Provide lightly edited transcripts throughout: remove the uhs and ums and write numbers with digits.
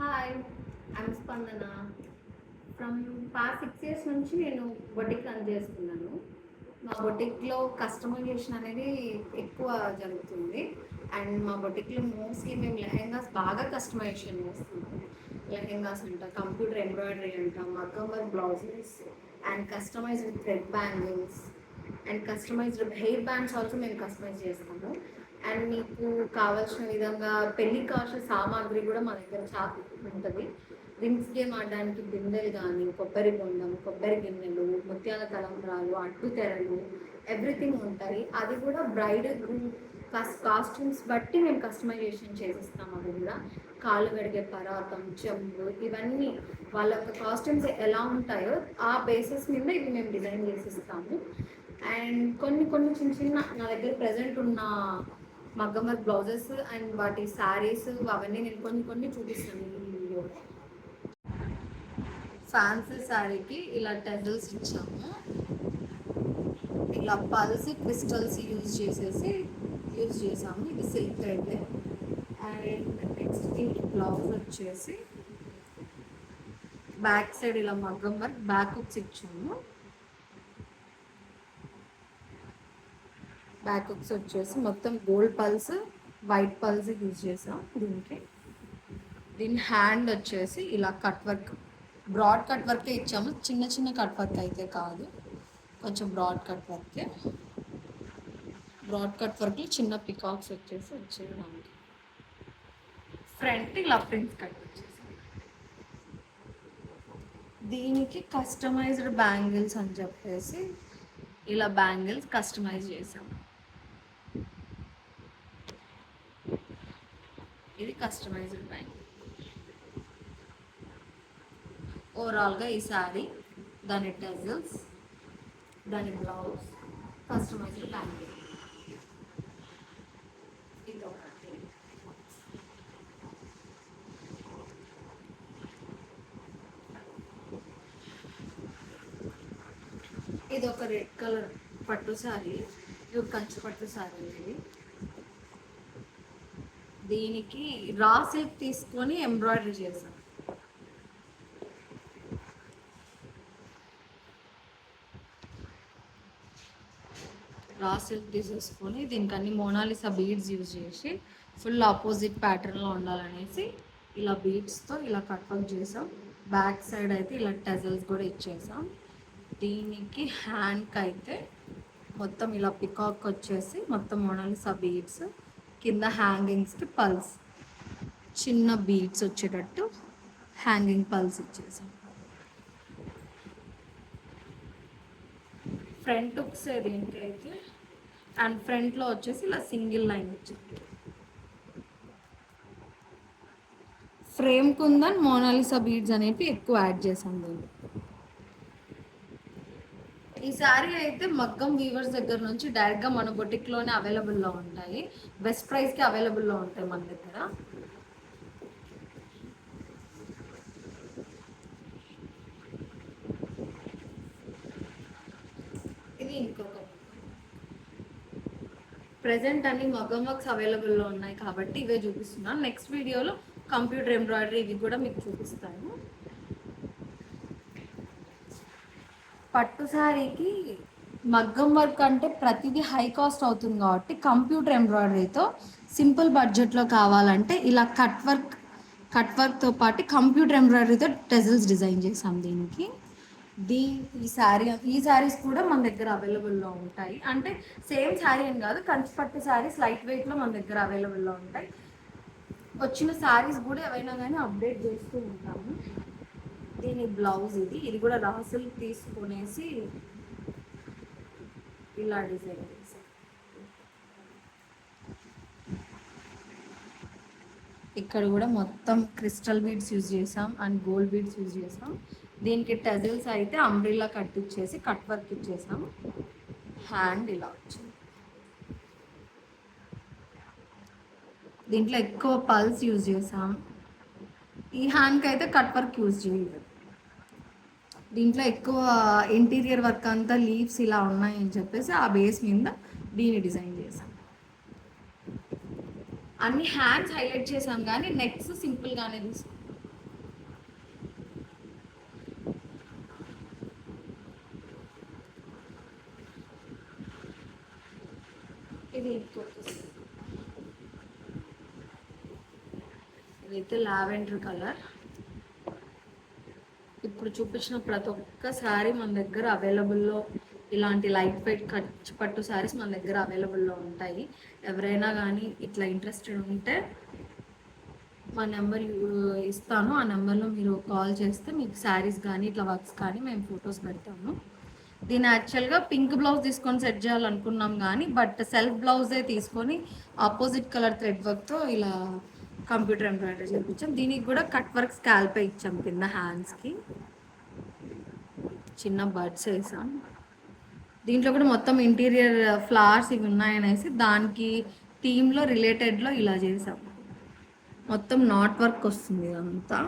Hi, I'm స్పందన. From past 6 years నుంచి నేను బొటిక్ రన్ చేస్తున్నాను. మా బొటిక్లో కస్టమైజేషన్ అనేది ఎక్కువ జరుగుతుంది. అండ్ మా బొటిక్లో మోస్ట్లీ మేము లెహెంగాస్ బాగా కస్టమైజేషన్ చేస్తున్నాం. లెహెంగాస్ అంట, కంప్యూటర్ ఎంబ్రాయిడరీ అంట, మగ్గం work blouses and customised thread bangles and customised hair bands also మేము కస్టమైజ్ చేస్తాము. అండ్ మీకు కావాల్సిన విధంగా పెళ్లి కావాల్సిన సామాగ్రి కూడా మా దగ్గర చాలా ఉంటుంది. డ్రింక్స్ గేమ్ ఆడడానికి బిందెలు కానీ, కొబ్బరి బొండం, కొబ్బరి గిన్నెలు, ముత్యాల తలంబ్రాలు, అడ్డు తెరలు, ఎవ్రీథింగ్ ఉంటాయి. అది కూడా బ్రైడ్ గ్రూమ్ కాస్ట్యూమ్స్ బట్టి మేము కస్టమైజేషన్ చేసిస్తాం. అది కూడా కాళ్ళు కడిగే పరాతం, చెంబు, ఇవన్నీ వాళ్ళ యొక్క కాస్ట్యూమ్స్ ఎలా ఉంటాయో ఆ బేసిస్ మీద ఇవి మేము డిజైన్ చేసిస్తాము. అండ్ కొన్ని కొన్ని చిన్న చిన్న నా దగ్గర ప్రజెంట్ ఉన్న మగ్గం వర్క్ బ్లౌజెస్ అండ్ వాటి శారీస్ అవన్నీ నేను కొన్ని కొన్ని చూపిస్తాను ఈ వీడియో. ఫ్యాన్సీ శారీకి ఇలా టెజల్స్ ఇచ్చాము. ఇలా పల్స్ క్రిస్టల్స్ యూజ్ చేసాము. ఇది సిల్క్ థ్రెడ్. అండ్ నెక్స్ట్ దీనికి బ్లౌజ్ వచ్చేసి బ్యాక్ సైడ్ ఇలా మగ్గం వర్క్ బ్యాక్ హుక్స్ ఇచ్చాము. బ్యాక్ హుక్స్ వచ్చేసి మొత్తం gold pulse, white pulse use చేసాం దీనికి. దీని హ్యాండ్ వచ్చేసి ఇలా కట్ వర్క్, బ్రాడ్ కట్ వర్కే ఇచ్చాము. చిన్న చిన్న కట్ వర్క్ అయితే కాదు, కొంచెం బ్రాడ్ కట్ వర్కే. బ్రాడ్ కట్ వర్క్లో చిన్న పికాక్స్ వచ్చేది మనకి. ఫ్రంట్ ఇలా ప్రింట్ కట్ వచ్చేసి. దీనికి కస్టమైజ్డ్ బ్యాంగిల్స్ అని చెప్పేసి ఇలా బ్యాంగిల్స్ కస్టమైజ్ చేసాము. ఇది కస్టమైజ్డ్ బ్యాంగిల్. ఓవరాల్గా ఈ శారీ, దాని టెజల్స్, దాని బ్లౌజ్, కస్టమైజ్డ్ బ్యాంగిల్. ఇది ఒకటి. ఇది ఒక రెడ్ కలర్ పట్టు శారీ, ఇది కంచు పట్టు శారీ. ఇది దీనికి రా సిల్క్ తీసుకొని ఎంబ్రాయిడరీ చేశాను. రా సిల్క్ తీసేసుకొని దీనికి అన్ని మోనాలిసా బీడ్స్ యూజ్ చేసి ఫుల్ ఆపోజిట్ ప్యాటర్న్లో ఉండాలనేసి ఇలా బీడ్స్తో ఇలా కట్ వర్క్ చేసాం. బ్యాక్ సైడ్ అయితే ఇలా టెజల్స్ కూడా ఇచ్చేసాం. దీనికి హ్యాండ్కి అయితే మొత్తం ఇలా పికాక్ వచ్చేసి మొత్తం మోనాలిసా బీడ్స్, కింద హ్యాంగింగ్స్కి పల్స్, చిన్న బీడ్స్ వచ్చేటట్టు హ్యాంగింగ్ పల్స్ ఇచ్చేసాం. ఫ్రంట్ హుక్స్ దీనికి అయితే అండ్ ఫ్రంట్లో వచ్చేసి ఇలా సింగిల్ లైన్ వచ్చింది. ఫ్రేమ్ కుందన్ మోనాలిసా బీడ్స్ అనేవి ఎక్కువ యాడ్ చేసాం దీన్ని. ఈ శారీ అయితే మగ్గం వీవర్స్ దగ్గర నుంచి డైరెక్ట్గా మన బొటిక్లోనే అవైలబుల్లో ఉంటాయి. బెస్ట్ ప్రైస్కి అవైలబుల్లో ఉంటాయి మన దగ్గర. ఇది ఇంకొక ప్రెజెంట్ అన్ని మగ్గం వర్క్స్ అవైలబుల్లో ఉన్నాయి కాబట్టి ఇవే చూపిస్తున్నాను. నెక్స్ట్ వీడియోలో కంప్యూటర్ ఎంబ్రాయిడరీ ఇవి కూడా మీకు చూపిస్తాను. పట్టు శారీకి మగ్గం వర్క్ అంటే ప్రతిదీ హై కాస్ట్ అవుతుంది కాబట్టి కంప్యూటర్ ఎంబ్రాయిడరీతో సింపుల్ బడ్జెట్లో కావాలంటే ఇలా కట్ వర్క్తో పాటు కంప్యూటర్ ఎంబ్రాయిడరీతో టెజల్స్ డిజైన్ చేసాం దీనికి. ఈ శారీస్ కూడా మన దగ్గర అవైలబుల్లో ఉంటాయి. అంటే సేమ్ శారీ అని కాదు, కంచి పట్టు శారీస్ లైట్ వెయిట్లో మన దగ్గర అవైలబుల్లో ఉంటాయి. వచ్చిన శారీస్ కూడా ఏవైనా కానీ అప్డేట్ చేస్తూ ఉంటాము. దీని బ్లౌజ్ ఇది కూడా రా సిల్క్ తీసుకునేసి ఇలా డిజైన్ చేసాం. ఇక్కడ కూడా మొత్తం క్రిస్టల్ బీడ్స్ యూజ్ చేసాం అండ్ గోల్డ్ బీడ్స్ యూజ్ చేసాం. దీనికి టెజల్స్ అయితే అంబ్రిల్లా కట్ ఇచ్చేసి కట్ వర్క్ ఇచ్చేసాం. హ్యాండ్ ఇలా వచ్చింది. దీంట్లో ఎక్కువ పల్స్ యూజ్ చేసాం. ఈ హ్యాండ్కి అయితే కట్ వర్క్ యూజ్ చేయలేదు. దీంట్లో ఎక్కువ ఇంటీరియర్ వర్క్ అంతా లీవ్స్ ఇలా ఉన్నాయని చెప్పేసి ఆ బేస్ మీద దీన్ని డిజైన్ చేసాం. అన్ని హ్యాండ్స్ హైలైట్ చేసాం కానీ నెక్స్ సింపుల్గానే తీసాం. ఇది ఇదైతే లావెండర్ కలర్. ఇప్పుడు చూపించిన ప్రతి ఒక్క శారీ మన దగ్గర అవైలబుల్లో, ఇలాంటి లైట్ వెయిట్ ఖర్చు పట్టు శారీస్ మన దగ్గర అవైలబుల్లో ఉంటాయి. ఎవరైనా కానీ ఇట్లా ఇంట్రెస్టెడ్ ఉంటే మా నెంబర్ ఇస్తాను, ఆ నెంబర్లో మీరు కాల్ చేస్తే మీకు శారీస్ కానీ ఇట్లా వర్క్స్ కానీ మేము ఫొటోస్ పెడతాము. దీన్ని యాక్చువల్గా పింక్ బ్లౌజ్ తీసుకొని సెట్ చేయాలనుకున్నాం కానీ బట్ సెల్ఫ్ బ్లౌజే తీసుకొని ఆపోజిట్ కలర్ థ్రెడ్ వర్క్తో ఇలా కంప్యూటర్ ఎంబ్రాయిడరీ చేయించాం. దీనికి కూడా కట్ వర్క్ స్కాల్పే ఇచ్చాం, కింద హ్యాండ్స్కి చిన్న బర్డ్స్ వేసాం. దీంట్లో కూడా మొత్తం ఇంటీరియర్ ఫ్లవర్స్ ఇవి ఉన్నాయనేసి దానికి థీమ్లో రిలేటెడ్లో ఇలా చేసాం. మొత్తం నాట్ వర్క్ వస్తుంది ఇదంతా.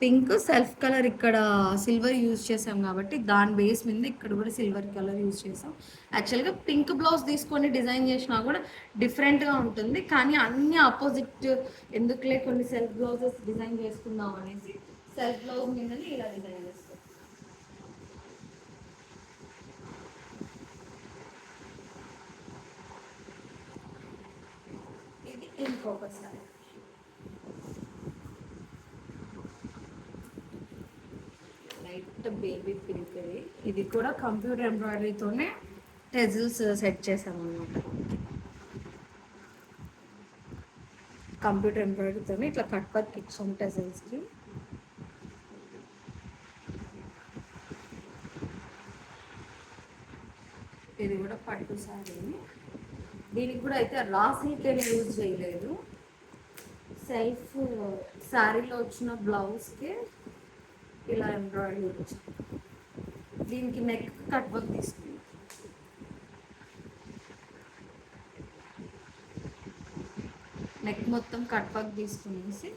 పింక్ సెల్ఫ్ కలర్ ఇక్కడ సిల్వర్ యూజ్ చేసాం కాబట్టి దాని బేస్ మీద ఇక్కడ కూడా సిల్వర్ కలర్ యూజ్ చేసాం. యాక్చువల్గా పింక్ బ్లౌజ్ తీసుకొని డిజైన్ చేసినా కూడా డిఫరెంట్గా ఉంటుంది, కానీ అన్ని ఆపోజిట్ ఎందుకులే కొన్ని సెల్ఫ్ బ్లౌజెస్ డిజైన్ చేసుకుందాం అనేసి సెల్ఫ్ బ్లౌజ్ మీదనే ఇలా డిజైన్ చేస్తాం. ఇది ఇంకొకసారి లైట్ బేబీ పింక్. ఇది కూడా కంప్యూటర్ ఎంబ్రాయిడరీతోనే టెజిల్స్ సెట్ చేసాం అన్నమాట. కంప్యూటర్ ఎంబ్రాయిడరీతోనే ఇట్లా కట్ వర్క్ ఇచ్చాం టెజిల్స్కి. ఇది కూడా పట్టు శారీ. దీనికి కూడా అయితే రా సిల్క్ ఏమి యూజ్ చేయలేదు, సెల్ఫ్ శారీలో వచ్చిన బ్లౌజ్కి ఇలా ఎంబ్రాయిడరీ వచ్చింది. దీనికి నెక్ కట్ వర్క్ తీసుకుంది. నెక్ మొత్తం కట్ వర్క్ తీసుకునేసి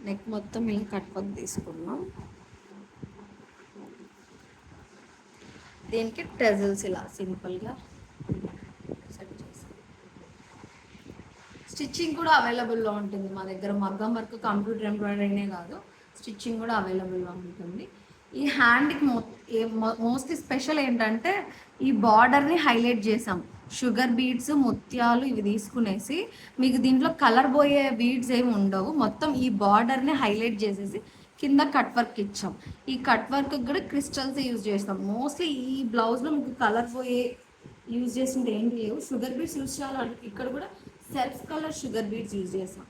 నెక్ మొత్తం ఇలా కట్ వర్క్ తీసుకున్నాం. దీనికి టెజల్స్ ఇలా సింపుల్గా సెట్ చేసాం. స్టిచ్చింగ్ కూడా అవైలబుల్లో ఉంటుంది మా దగ్గర. మగ్గం వర్క్ కంప్యూటర్ ఎంబ్రాయిడరీనే కాదు, స్టిచ్చింగ్ కూడా అవైలబుల్గా ఉంటుంది. ఈ హ్యాండ్కి మోస్ట్లీ స్పెషల్ ఏంటంటే ఈ బార్డర్ని హైలైట్ చేసాం. షుగర్ బీడ్స్, ముత్యాలు ఇవి తీసుకునేసి మీకు దీంట్లో కలర్ పోయే బీడ్స్ ఏమి ఉండవు, మొత్తం ఈ బార్డర్ని హైలైట్ చేసేసి కింద కట్ వర్క్ ఇచ్చాం. ఈ కట్ వర్క్ కూడా క్రిస్టల్స్ యూజ్ చేస్తాం. మోస్ట్లీ ఈ బ్లౌజ్లో మీకు కలర్ పోయే యూజ్ చేసింది ఏంటి లేవు. షుగర్ బీడ్స్ యూజ్ చేయాలంటే ఇక్కడ కూడా self colour sugar beads use చేసాం.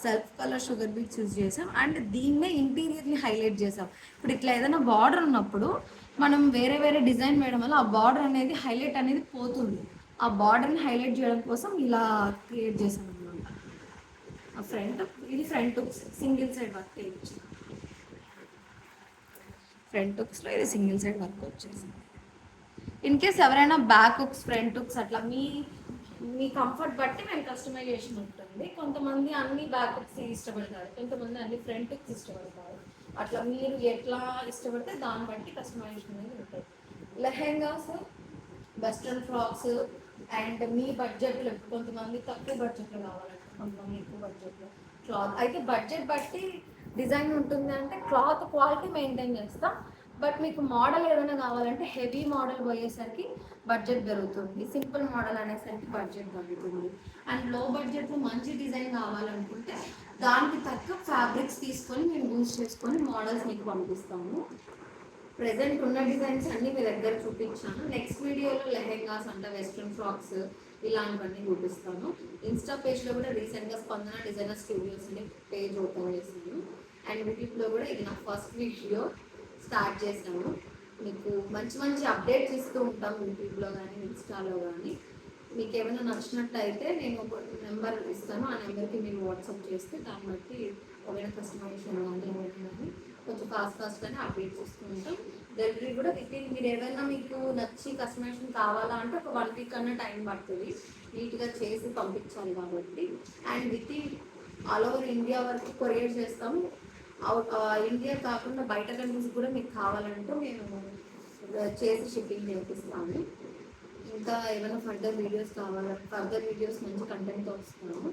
Self colour sugar beads use చేసాం అండ్ దీన్నే ఇంటీరియర్ని హైలైట్ చేసాం. ఇప్పుడు ఇట్లా ఏదైనా బార్డర్ ఉన్నప్పుడు మనం వేరే వేరే డిజైన్ వేయడం వల్ల ఆ బార్డర్ అనేది హైలైట్ అనేది పోతుంది. ఆ బార్డర్ని హైలైట్ చేయడం కోసం ఇలా క్రియేట్ చేసాం అనమాట. ఫ్రంట్ ఇది front hooks single side work వేయచ్చు. ఫ్రంట్ హుక్స్లో ఇది సింగిల్ సైడ్ వర్క్ వచ్చేసింది. ఇన్ కేస్ ఎవరైనా బ్యాక్ హుక్స్, ఫ్రంట్ హుక్స్ అట్లా మీ కంఫర్ట్ బట్టి మేము కస్టమైజేషన్ ఉంటుంది. కొంతమంది అన్ని బ్యాక్ హుక్స్ ఇష్టపడతారు, కొంతమంది అన్ని ఫ్రంట్ హుక్స్ ఇష్టపడతారు. అట్లా మీరు ఎట్లా ఇష్టపడితే దాన్ని బట్టి కస్టమైజేషన్ అనేది ఉంటుంది. లెహెంగాస్, వెస్ట్రన్ ఫ్రాక్స్ అండ్ మీ బడ్జెట్లో, కొంతమంది తక్కువ బడ్జెట్లో కావాలంటే కొంతమంది ఎక్కువ బడ్జెట్లో. క్లాత్ అయితే బడ్జెట్ బట్టి డిజైన్ ఉంటుంది, అంటే క్లాత్ క్వాలిటీ మెయింటైన్ చేస్తాం. బట్ మీకు మోడల్ ఏదైనా కావాలంటే హెవీ మోడల్ పోయేసరికి బడ్జెట్ పెరుగుతుంది, సింపుల్ మోడల్ అనేసరికి బడ్జెట్ తగ్గుతుంది. అండ్ లో బడ్జెట్లో మంచి డిజైన్ కావాలనుకుంటే దానికి తగ్గ ఫ్యాబ్రిక్స్ తీసుకొని మేము యూజ్ చేసుకొని మోడల్స్ మీకు పంపిస్తాము. ప్రెజెంట్ ఉన్న డిజైన్స్ అన్నీ మీ దగ్గర చూపించాను. నెక్స్ట్ వీడియోలో లెహెంగాస్ అంటే వెస్ట్రన్ ఫ్రాక్స్ ఇలాంటివన్నీ చూపిస్తాను. ఇన్స్టా పేజ్లో కూడా రీసెంట్గా స్పందన డిజైనర్ స్టూడియోస్ అని పేజ్ ఓపెన్ చేశాను. అండ్ యూట్యూబ్లో కూడా ఇది నా ఫస్ట్ వీడియో స్టార్ట్ చేశాను. మీకు మంచి మంచి అప్డేట్స్ ఇస్తూ ఉంటాం యూట్యూబ్లో కానీ ఇన్స్టాలో కానీ. మీకు ఏమైనా నచ్చినట్టయితే నేను ఒక నెంబర్ ఇస్తాను, ఆ నెంబర్కి మీరు వాట్సాప్ చేస్తే దాన్ని బట్టి ఏమైనా కస్టమైజేషన్ కానీ ఏమైనా కానీ కొంచెం ఫాస్ట్గానే అప్డేట్స్ ఇస్తూ ఉంటాం. డెలివరీ కూడా మీరు ఏమైనా మీకు నచ్చి కస్టమైజేషన్ కావాలా అంటే ఒక 1 వీక్ అన్న టైం పడుతుంది, నీట్గా చేసి పంపించాలి కాబట్టి. అండ్ ఆల్ ఓవర్ ఇండియా వరకు కొరియర్ చేస్తాము. ఇండియా కాకుండా బయట కంట్రీస్ కూడా మీకు కావాలంటే మేము చేసి షిప్పింగ్ చేపిస్తాము. ఇంకా ఏమైనా ఫర్దర్ వీడియోస్ కావాలంటే ఫర్దర్ వీడియోస్ మంచి కంటెంట్తో వస్తున్నాము.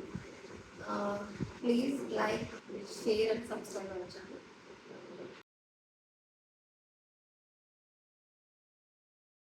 Please like, share and subscribe అవ్వచ్చు.